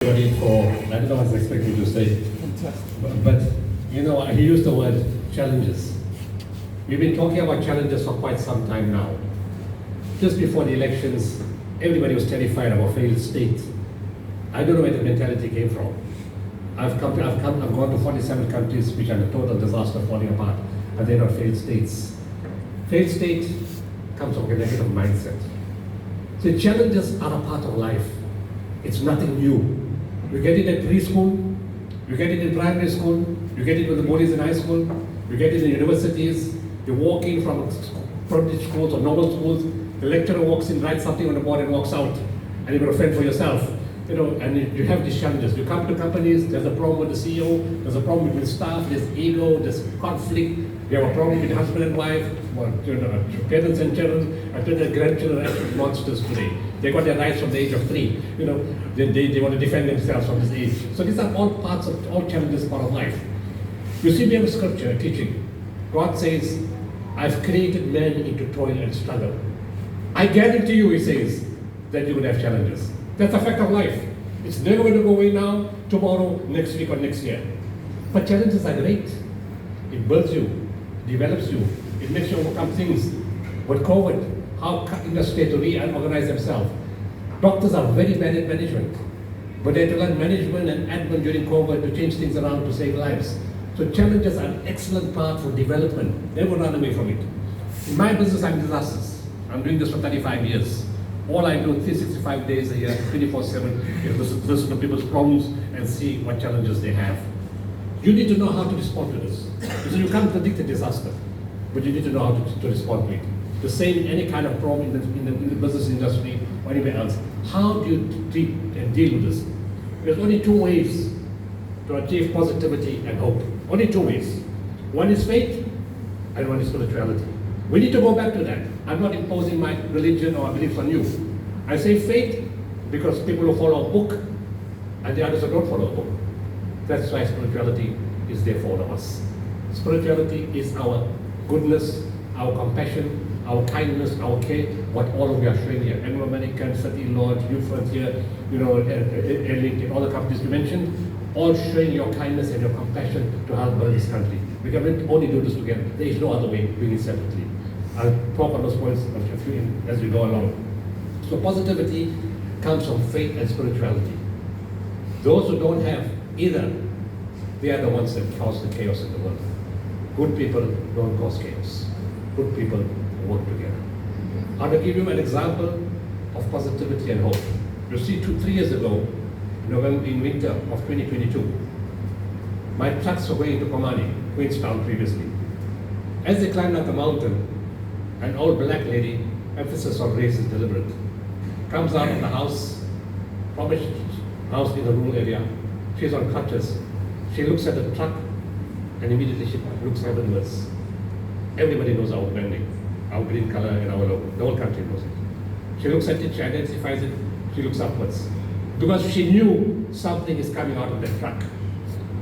Everybody for, I don't know what I was expecting to say, but you know, he used the word challenges. We've been talking about challenges for quite some time now. Just before the elections, everybody was terrified of a failed state. I don't know where the mentality came from. I've gone to 47 countries which are a total disaster, falling apart, and they're not failed states. Failed state comes from a negative mindset. So challenges are a part of life. It's nothing new. You get it at preschool, you get it in primary school, you get it with the boys in high school, you get it in universities, you walk in from public schools or normal schools, the lecturer walks in, writes something on the board and walks out, and you've got a friend for yourself. You know, and you have these challenges. You come to companies, there's a problem with the CEO, there's a problem with staff, there's ego, there's conflict, you have a problem with husband and wife, parents and children, and their grandchildren are actually monsters today. They got their rights from the age of 3. You know, they want to defend themselves from this age. So these are all parts of, all challenges part of life. You see, we have a scripture, a teaching. God says, I've created man into toil and struggle. I guarantee you, he says, that you will have challenges. That's a fact of life. It's never going to go away now, tomorrow, next week, or next year. But challenges are great. It builds you, develops you, it makes you overcome things. With COVID, how industry to reorganize themselves. Doctors are very bad at management, but they had to learn management and admin during COVID to change things around to save lives. So challenges are an excellent part for development. Never run away from it. In my business, I'm disasters. I'm doing this for 35 years. All I do 365 days a year, 24/7, is listen to people's problems and see what challenges they have. You need to know how to respond to this. So you can't predict a disaster, but you need to know how to respond to it. The same in any kind of problem in the business industry or anywhere else. How do you treat and deal with this? There's only 2 ways to achieve positivity and hope. Only 2 ways. One is faith and one is spirituality. We need to go back to that. I'm not imposing my religion or beliefs on you. I say faith because people who follow a book and the others who don't follow a book. That's why spirituality is there for all of us. Spirituality is our goodness, our compassion, our kindness, our care, what all of you are showing here. Anglo-American, City Lodge, New Frontier, you know, Airlink, all the companies you mentioned, all showing your kindness and your compassion to help build this country. We can only do this together. There is no other way doing it separately. I'll talk on those points as we go along. So positivity comes from faith and spirituality. Those who don't have either, they are the ones that cause the chaos in the world. Good people don't cause chaos. Good people work together. I'll give you an example of positivity and hope. You see, 3 years ago, in winter of 2022, my trucks were going to Komani, Queenstown previously. As they climbed up the mountain, an old black lady, emphasis on race is deliberate, comes out of the house, from a house in a rural area. She's on crutches. She looks at the truck and immediately she looks heavenwards. Everybody knows our branding, our green color and our logo. The whole country knows it. She looks at it, she identifies it, she looks upwards. Because she knew something is coming out of that truck.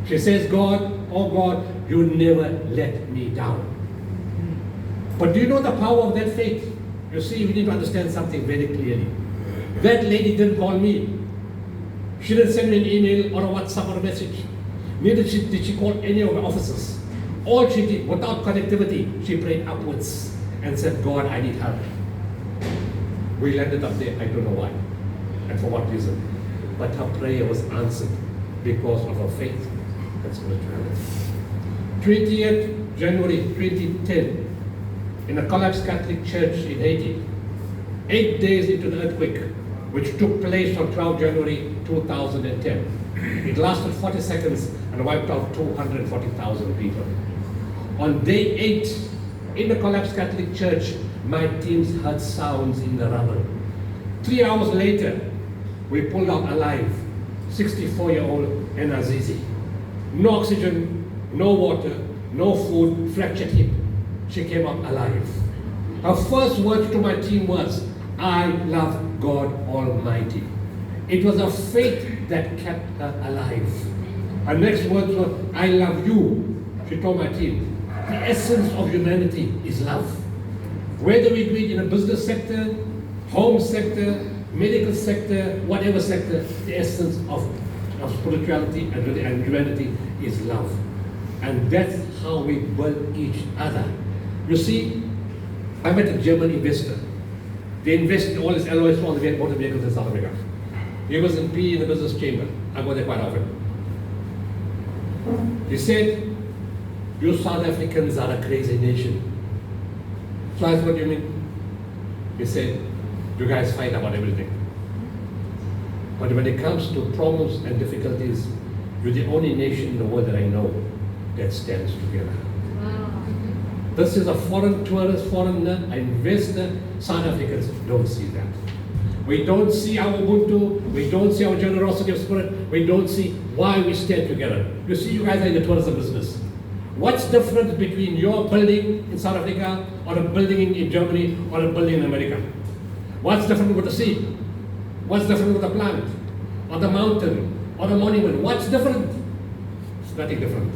She says, God, oh God, you never let me down. But do you know the power of that faith? You see, we need to understand something very clearly. That lady didn't call me. She didn't send me an email or a WhatsApp or a message. Neither did she call any of the officers. All she did, without connectivity, she prayed upwards and said, God, I need help. We landed up there, I don't know why and for what reason. But her prayer was answered because of her faith and spirituality. 20th January 2010, in a collapsed Catholic church in Haiti, 8 days into the earthquake, which took place on 12 January 2010. It lasted 40 seconds and wiped out 240,000 people. On day 8, in the collapsed Catholic church, my teams heard sounds in the rubble. 3 hours later, we pulled out alive 64-year-old Enazizi. No oxygen, no water, no food, fractured hip. She came up alive. Her first words to my team was, I love God Almighty. It was her faith that kept her alive. Her next words were, I love you. She told my team, the essence of humanity is love. Whether we do it in a business sector, home sector, medical sector, whatever sector, the essence of of spirituality and humanity is love. And that's how we build each other. You see, I met a German investor. They invest in all his alloys for all the motor vehicles in South Africa. He was in PE in the business chamber. I go there quite often. He said, you South Africans are a crazy nation. So I said, what do you mean? He said, you guys fight about everything. But when it comes to problems and difficulties, you're the only nation in the world that I know that stands together. Wow. This is a foreign tourist, foreigner, investor. South Africans don't see that. We don't see our Ubuntu, we don't see our generosity of spirit, we don't see why we stand together. You see, you guys are in the tourism business. What's different between your building in South Africa or a building in Germany or a building in America? What's different with the sea? What's different with the plant? Or the mountain? Or the monument? What's different? It's nothing different.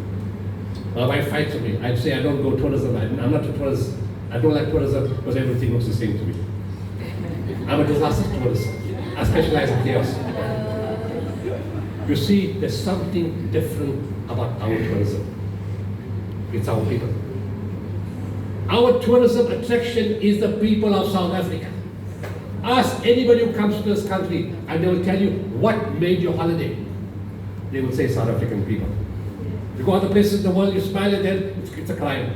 My wife fights with me. I'd say I don't go tourism. I'm not a tourist. I don't like tourism because everything looks the same to me. I'm a disaster tourist. I specialize in chaos. You see, there's something different about our tourism. It's our people. Our tourism attraction is the people of South Africa. Ask anybody who comes to this country and they will tell you what made your holiday. They will say South African people. You go other places in the world, you smile at them, it's a crime.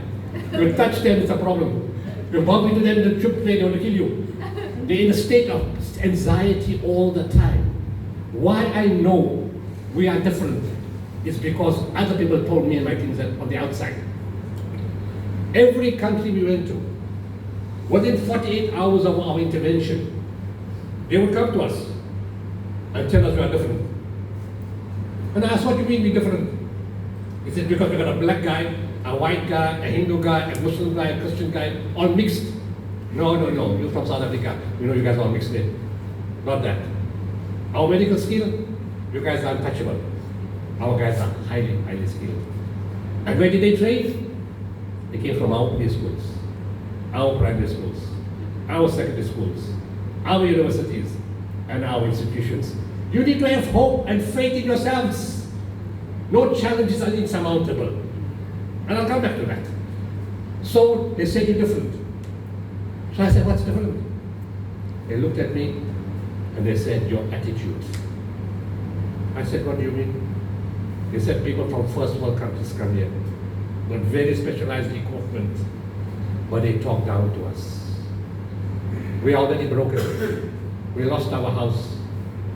You touch them, it's a problem. You bump into them in the trip plane, they want to kill you. They're in a state of anxiety all the time. Why I know we are different is because other people told me and my teams that on the outside. Every country we went to, within 48 hours of our intervention, they would come to us and tell us we are different. And I asked, what do you mean we're different? He said, because we got a black guy, a white guy, a Hindu guy, a Muslim guy, a Christian guy, all mixed. No, you're from South Africa. You know you guys are all mixed in. Not that. Our medical skill, you guys are untouchable. Our guys are highly, highly skilled. And where did they train? They came from our public schools, our primary schools, our secondary schools, our universities, and our institutions. You need to have hope and faith in yourselves. No challenges are insurmountable. And I'll come back to that. So they said you're different. So I said, what's different? They looked at me and they said, your attitude. I said, what do you mean? They said, people from first world countries come here with very specialized equipment, but they talk down to us. We are already broken. We lost our house,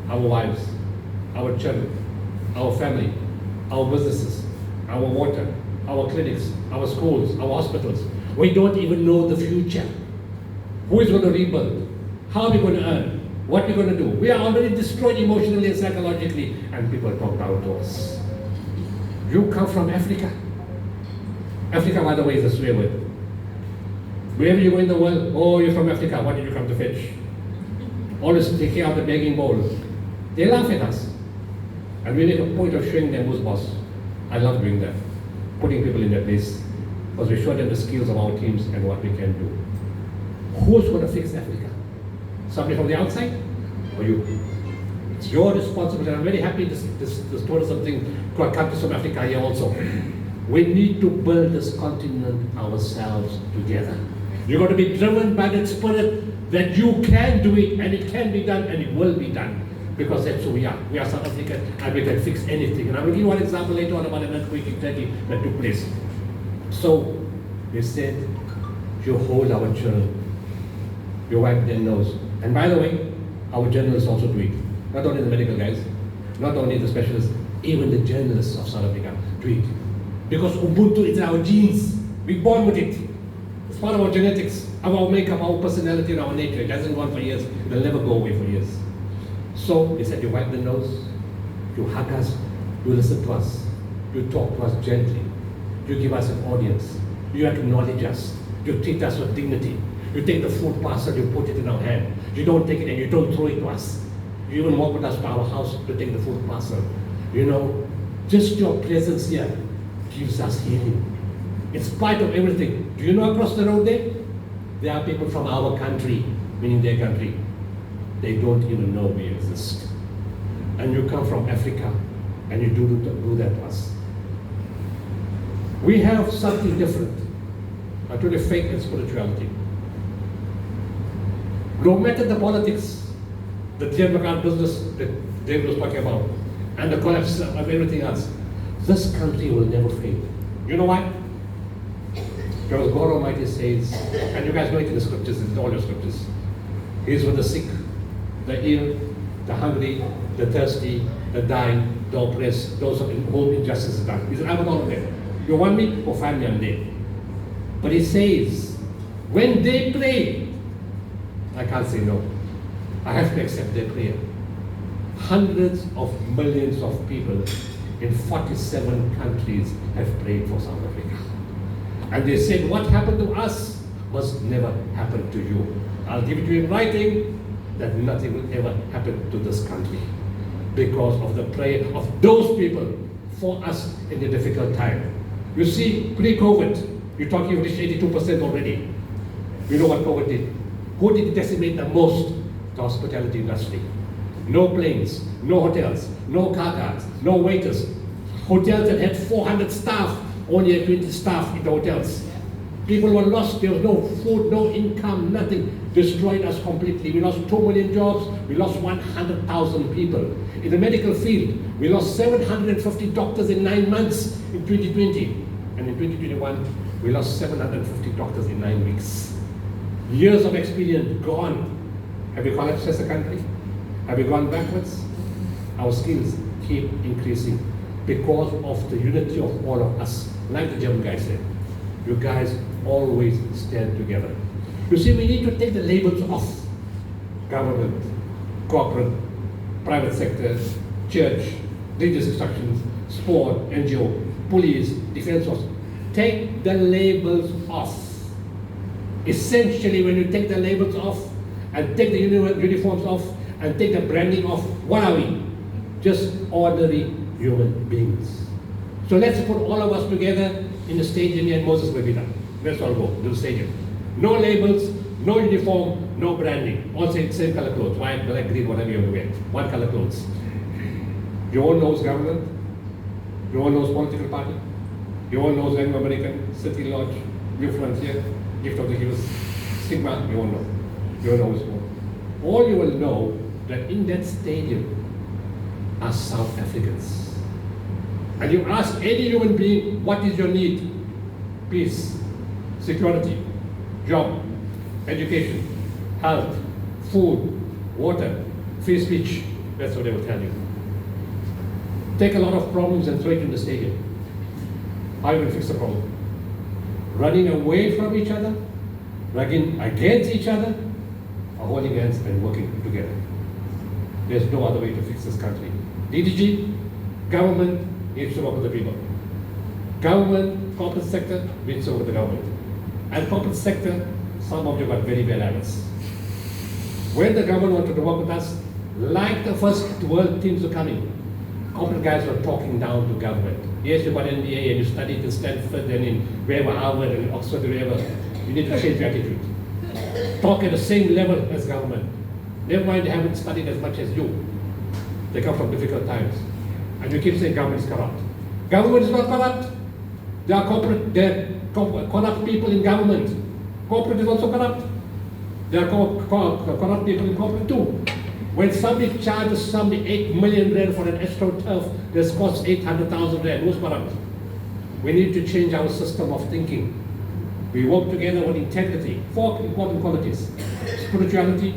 our wives, our children, our family, our businesses, our water, our clinics, our schools, our hospitals. We don't even know the future. Who is going to rebuild? How are we going to earn? What are we going to do? We are already destroyed emotionally and psychologically, and people talk down to us. You come from Africa. Africa, by the way, is a swear word. Wherever you go in the world, oh, you're from Africa, what did you come to fetch? Always taking out the begging bowl. They laugh at us. And we make a point of showing them who's boss. I love doing that. Putting people in their place. Because we show them the skills of our teams and what we can do. Who's going to fix Africa? Somebody from the outside? Or you? It's your responsibility. I'm very happy this tourism thing got countries from Africa here also. We need to build this continent ourselves together. You've got to be driven by that spirit that you can do it, and it can be done, and it will be done. Because that's who we are. We are South African, and we can fix anything. And I will give you one example later on about an earthquake in Turkey that took place. So, they said, you hold our children. You wipe their nose. And by the way, our journalists also do it. Not only the medical guys, not only the specialists, even the journalists of South Africa do it. Because Ubuntu is in our genes. We're born with it. It's part of our genetics, of our makeup, our personality, and our nature. It hasn't gone for years. It'll never go away for years. So they said, you wipe the nose, you hug us, you listen to us, you talk to us gently, you give us an audience, you acknowledge us, you treat us with dignity. You take the food parcel, you put it in our hand. You don't take it and you don't throw it to us. You even walk with us to our house to take the food parcel. You know, just your presence here gives us healing. In spite of everything. Do you know across the road there are people from our country, meaning their country. They don't even know we exist. And you come from Africa, and you do that to us. We have something different. I told you, faith and spirituality. No matter the politics, the Democrat business that David was talking about, and the collapse of everything else, this country will never fail. You know why? Because God Almighty says, and you guys know it in the scriptures, in all your scriptures, He is with the sick, the ill, the hungry, the thirsty, the dying, the oppressed, those in whom injustice is done. He said, I'm with all of them. You want me? Or find me, I'm there. But He says, when they pray, I can't say no. I have to accept their prayer. Hundreds of millions of people in 47 countries have prayed for South Africa. And they said, what happened to us must never happen to you. I'll give it to you in writing that nothing will ever happen to this country because of the prayer of those people for us in a difficult time. You see, pre-COVID, you're talking about 82% already. You know what COVID did? Who did it decimate the most? The hospitality industry. No planes, no hotels, no car cars, no waiters. Hotels that had 400 staff, only had 20 staff in the hotels. People were lost, there was no food, no income, nothing. Destroyed us completely. We lost 2 million jobs, we lost 100,000 people. In the medical field, we lost 750 doctors in 9 months in 2020. And in 2021, we lost 750 doctors in 9 weeks. Years of experience gone. Have we collapsed as a country? Have we gone backwards? Our skills keep increasing because of the unity of all of us. Like the German guy said, you guys always stand together. You see, we need to take the labels off. Government, corporate, private sector, church, religious instructions, sport, NGO, police, defense force. Take the labels off. Essentially, when you take the labels off and take the uniforms off and take the branding off, what are we? Just ordinary human beings. So let's put all of us together in the stadium here at Moses Mabita. Let's all go to the stadium. No labels, no uniform, no branding. All same color clothes, white, black, green, whatever you want to wear. One color clothes. You all knows government. You all knows political party. You all knows Anglo American, City Lodge, New Frontier, Gift of the Hills, Sigma, you all know. You all know what's more. All you will know that in that stadium are South Africans. And you ask any human being, what is your need? Peace, security, job, education, health, food, water, free speech. That's what they will tell you. Take a lot of problems and throw it in the stadium. How you will fix the problem? Running away from each other, running against each other, or holding hands and working together. There's no other way to fix this country. DDG, government needs to work with the people. Government, corporate sector needs to work with the government. And corporate sector, some of you got very bad habits. When the government wanted to work with us, like the first world teams were coming, corporate guys were talking down to government. Yes, you got an MBA and you studied in Stanford and in wherever, Harvard and Oxford, wherever. You need to change your attitude. Talk at the same level as government. Never mind they haven't studied as much as you. They come from difficult times. And you keep saying government is corrupt. Government is not corrupt. There are corrupt people in government. Corporate is also corrupt. There are corrupt people in corporate too. When somebody charges somebody 8 million rand for an astroturf that costs 800,000 rand, who's corrupt? We need to change our system of thinking. We work together with integrity, 4 important qualities: spirituality,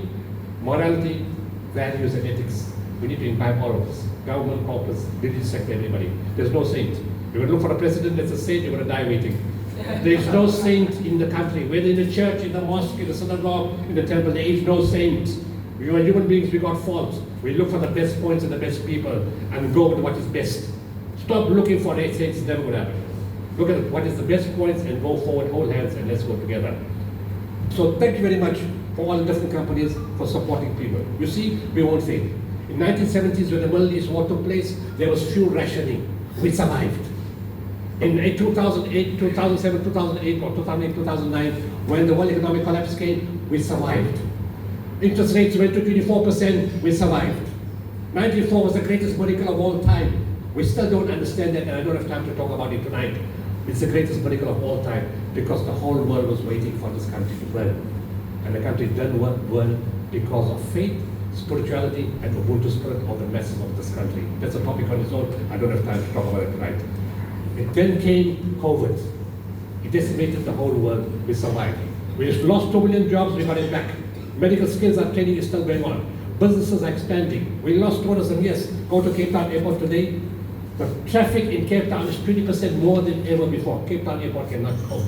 morality, values, and ethics. We need to imbibe all of this. Government, corporates, religious sector, everybody. There's no saint. You're going to look for a president that's a saint, you're going to die waiting. There's no saint in the country, whether in the church, in the mosque, in the synagogue, in the temple. There is no saint. We are human beings, we got faults. We look for the best points and the best people and go with what is best. Stop looking for it, it's never going to happen. Look at what is the best points and go forward, hold hands, and let's go together. So thank you very much for all the different companies for supporting people. You see, we won't fail. In 1970s, when the Middle East war took place, there was fuel rationing. We survived. In 2008, 2007, 2008, or 2008, 2009, when the world economic collapse came, we survived. Interest rates went to 24%, we survived. 94 was the greatest miracle of all time. We still don't understand that, and I don't have time to talk about it tonight. It's the greatest miracle of all time, because the whole world was waiting for this country to burn. And the country didn't burn because of faith, spirituality, and Ubuntu spirit of the masses of this country. That's a topic on its own. I don't have time to talk about it tonight. It then came COVID. It decimated the whole world. We survived. We just lost 2 million jobs, we got it back. Medical skills and training is still going on. Businesses are expanding. We lost tourism, yes. Go to Cape Town Airport today. The traffic in Cape Town is 20% more than ever before. Cape Town Airport cannot cope.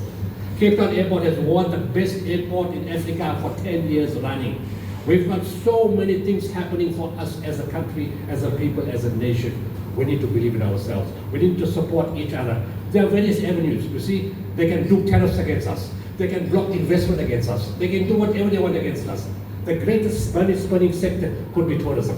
Cape Town Airport has won the best airport in Africa for 10 years running. We've got so many things happening for us as a country, as a people, as a nation. We need to believe in ourselves. We need to support each other. There are various avenues. You see, they can do tariffs against us. They can block investment against us. They can do whatever they want against us. The greatest money-spending sector could be tourism,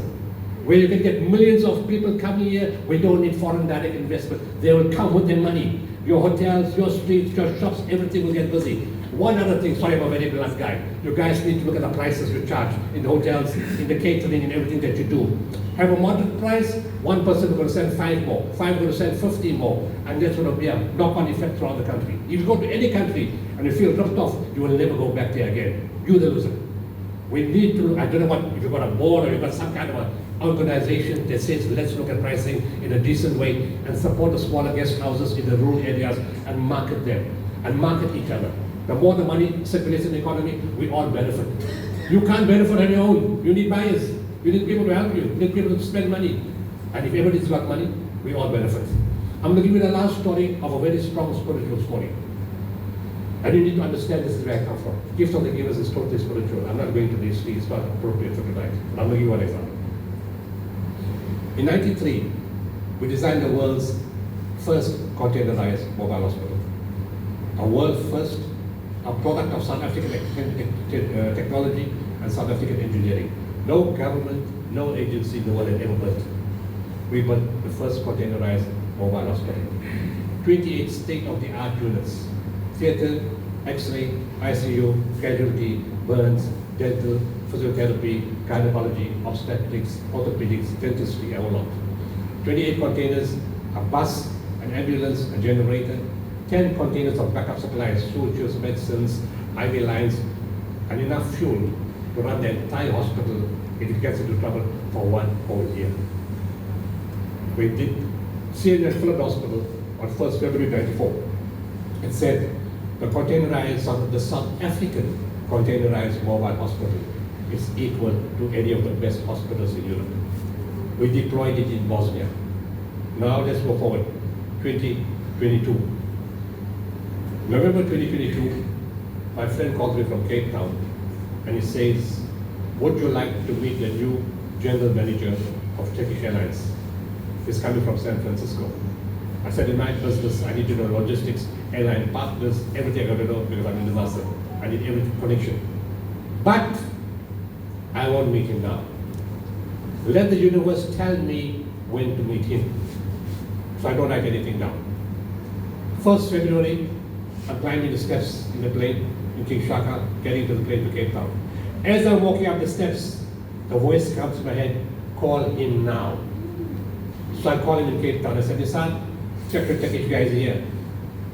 where you can get millions of people coming here. We don't need foreign direct investment. They will come with their money. Your hotels, your streets, your shops, everything will get busy. One other thing, sorry, I'm a very blunt guy. You guys need to look at the prices you charge in the hotels, in the catering, in everything that you do. Have a moderate price, one person is going to send 5 more, 5 going to send 15 more, and that's going to be a knock-on effect throughout the country. If you go to any country and you feel ripped off, you will never go back there again. You're the loser. We need to, I don't know what, if you've got a board or you've got some kind of an organization that says, let's look at pricing in a decent way and support the smaller guest houses in the rural areas and market them and market each other. The more the money circulates in the economy, we all benefit. You can't benefit on your own. You need buyers. You need people to help you. You need people to spend money. And if everybody's got money, we all benefit. I'm going to give you the last story of a very strong spiritual story. And you need to understand this is where I come from. Gift of the givers is totally spiritual. I'm not going to these things, it's not appropriate for tonight. But I'm going to give you one example. In '93, we designed the world's first containerized mobile hospital. A world first, a product of South African technology and South African engineering. No government, no agency in the world had ever built. We built the first containerized mobile hospital. 28 state-of-the-art units. Theater, X-ray, ICU, casualty, burns, dental, physiotherapy, gynecology, obstetrics, orthopedics, dentistry, and all of. 28 containers, a bus, an ambulance, a generator, 10 containers of backup supplies, sutures, medicines, IV lines, and enough fuel to run the entire hospital if it gets into trouble for 1 whole year. We did CNN Philip Hospital on 1st February 94. It said the South African containerized mobile hospital is equal to any of the best hospitals in Europe. We deployed it in Bosnia. Now let's go forward, 2022. November 2022, my friend calls me from Cape Town and he says, would you like to meet the new general manager of Turkish Airlines? He's coming from San Francisco. I said, in my business, I need to know logistics, airline partners, everything I got to know because I'm in disaster. I need every connection. But I won't meet him now. Let the universe tell me when to meet him. So I don't write anything down. 1st February, I'm climbing the steps in the plane in King Shaka, getting to the plane to Cape Town. As I'm walking up the steps, the voice comes to my head, call him now. So I call him in Cape Town. I said, Nissan, check your Turkish guys here.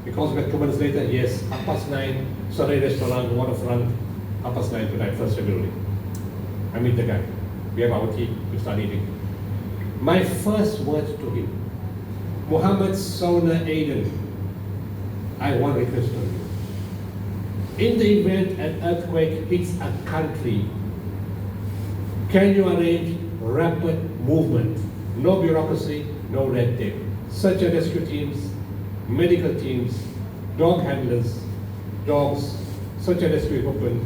He calls back 2 minutes later, yes, 9:30, Sarai restaurant, waterfront, 9:30 tonight, 1st February. I meet the guy. We have our tea, we start eating. My first words to him, Muhammad Sona Aiden, I have one request from you. In the event an earthquake hits a country, can you arrange rapid movement? No bureaucracy, no red tape. Search and rescue teams, medical teams, dog handlers, dogs, search and rescue equipment,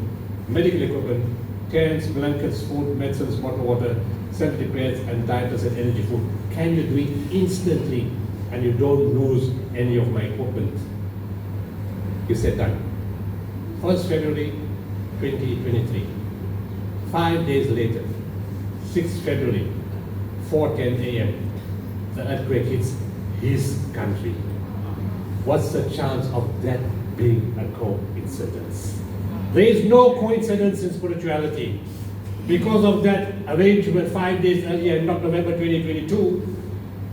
medical equipment, tents, blankets, food, medicines, bottled water, sanitary pads, and dieters and energy food. Can you do it instantly and you don't lose any of my equipment? He said done. 1st February 2023. 5 days later, 6th February, 4:10 a.m., the earthquake hits his country. What's the chance of that being a coincidence? There is no coincidence in spirituality. Because of that arrangement 5 days earlier, in November 2022,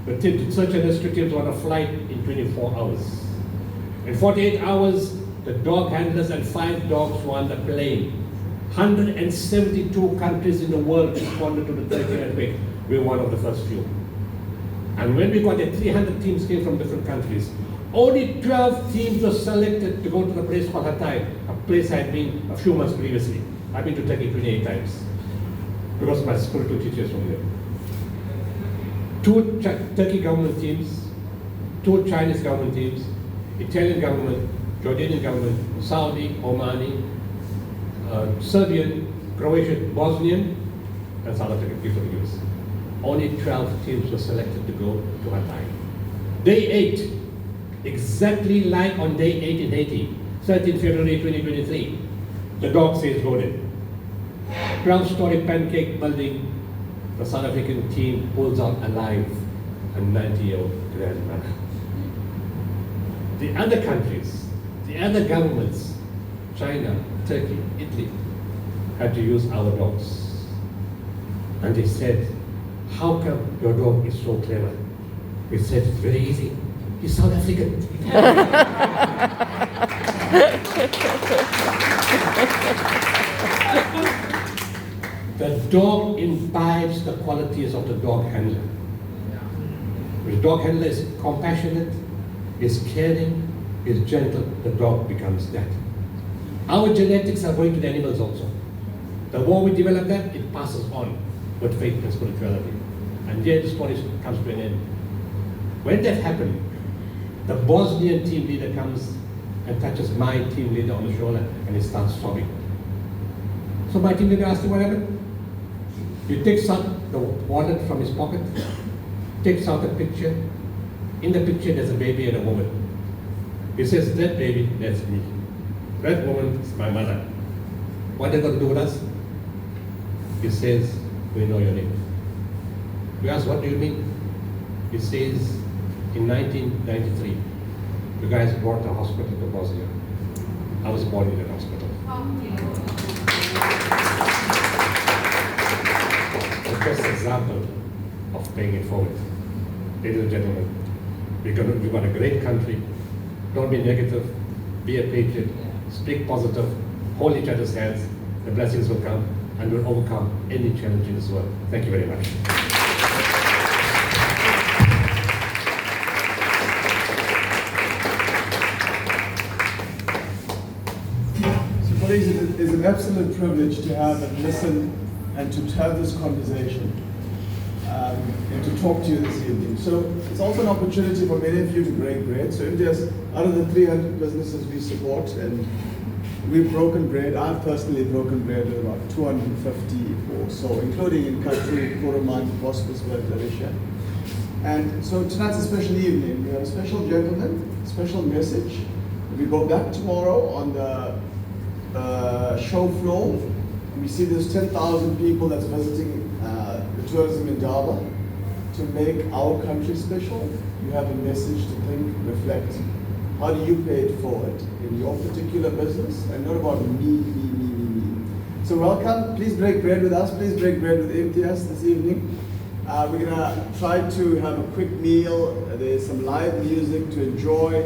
The search and rescue teams were on a flight in 24 hours. In 48 hours, the dog handlers and 5 dogs were on the plane. 172 countries in the world responded to the Turkey earthquake. We were one of the first few. And when we got there, 300 teams came from different countries. Only 12 teams were selected to go to the place called Hatay, a place I had been a few months previously. I've been to Turkey 28 times because my school 2 teachers from there. 2 Turkey government teams, 2 Chinese government teams, Italian government, Jordanian government, Saudi, Omani, Serbian, Croatian, Bosnian, and South African people in the US. Only 12 teams were selected to go to Hatay. Day 8, exactly like on day 8 in Haiti, 13 February 2023, the dog says loaded. 12-story pancake building, the South African team pulls out alive a 90-year-old grandmother. The other countries, the other governments, China, Turkey, Italy, had to use our dogs. And they said, how come your dog is so clever? We said, it's very easy. He's South African. The dog imbibes the qualities of the dog handler. The dog handler is compassionate, is caring, is gentle, the dog becomes that. Our genetics are going to the animals also. The more we develop that, it passes on with faith and spirituality. And there the story comes to an end. When that happened, the Bosnian team leader comes and touches my team leader on the shoulder and he starts sobbing. So my team leader asked him what happened. He takes out the wallet from his pocket, takes out a picture. In the picture there's a baby and a woman. He says, that baby, that's me. That woman is my mother. What are they going to do with us? He says, we know your name. We ask, what do you mean? He says, in 1993, you guys brought a hospital to Bosnia. I was born in that hospital. The best example of paying it forward. Ladies and gentlemen, we've got a great country. Don't be negative, be a patriot, speak positive, hold each other's hands. The blessings will come and we'll overcome any challenge in this world. Thank you very much. It is an absolute privilege to have and listen and to have this conversation and to talk to you this evening. So it's also an opportunity for many of you to break bread. So Imtiaz, out of the 300 businesses we support, and we've broken bread, I've personally broken bread with about 250 or so, including in country, Durban, Hospiceburg, Larisha. And so tonight's a special evening. We have a special gentleman, special message. We go back tomorrow on the show floor. We see there's 10,000 people that's visiting the tourism in Indaba to make our country special. You have a message to think, reflect. How do you pay it forward in your particular business, and not about me. So welcome. Please break bread with us. Please break bread with Imtiaz this evening. We're gonna try to have a quick meal. There's some live music to enjoy.